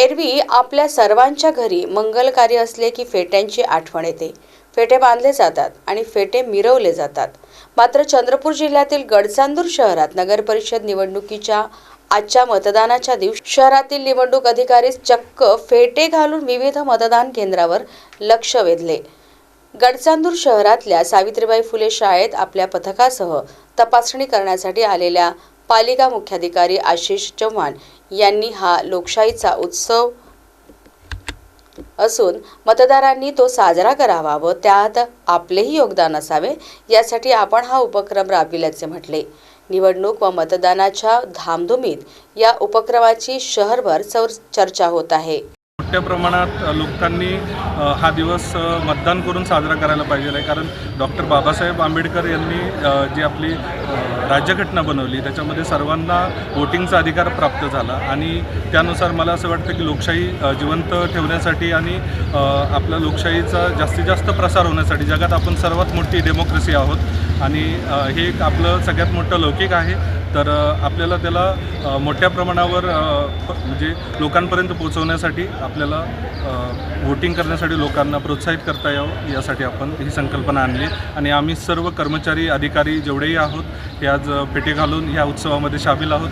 एरवी आपल्या सर्वांच्या घरी मंगल कार्य असले की फेट्यांची आठवण येते. फेटे बांधले जातात आणि फेटे मिरवले जातात. मात्र चंद्रपूर जिल्ह्यातील गडचांदूर शहरात नगर परिषद निवडणुकीच्या आजच्या मतदानाच्या दिवशी शहरातील निवडणूक अधिकारी चक्क फेटे घालून विविध मतदान केंद्रावर लक्ष वेधले. गडचांदूर शहरातल्या सावित्रीबाई फुले शाळेत आपल्या पथकासह तपासणी करण्यासाठी आलेल्या पालिका मुख्याधिकारी आशिष चव्हाण यांनी हा लोकशाहीचा उत्सव असून मतदारांनी तो साजरा करावा व त्यात आपलेही योगदान असावे यासाठी आपण हा उपक्रम राबविल्याचे म्हटले. निवडणूक व मतदानाच्या धामधुमीत या उपक्रमाची शहरभर चर्चा होत आहे. मोठ्या प्रमाणात लोकांनी हा दिवस मतदान करून साजरा करायला पाहिजे आहे, कारण डॉक्टर बाबासाहेब आंबेडकर यांनी जी आपली राज्यघटना बनवली त्याच्यामध्ये सर्वांना वोटिंगचा अधिकार प्राप्त झाला आणि त्यानुसार मला असं वाटतं की लोकशाही जिवंत ठेवण्यासाठी आणि आपल्या लोकशाहीचा जास्तीत जास्त प्रसार होण्यासाठी जगात आपण सर्वात मोठी डेमोक्रेसी आहोत आणि हे एक आपलं सगळ्यात मोठं लौकिक आहे. तर आपल्याला त्याला मोठ्या प्रमाणावर म्हणजे लोकांपर्यंत पोहोचवण्यासाठी आपल्याला वोटिंग करण्यासाठी लोकांना प्रोत्साहित करता यावं यासाठी आपण ही संकल्पना आणली आणि आम्ही सर्व कर्मचारी अधिकारी जेवढेही आहोत हे आज फेटे घालून या उत्सवामध्ये सामील आहोत.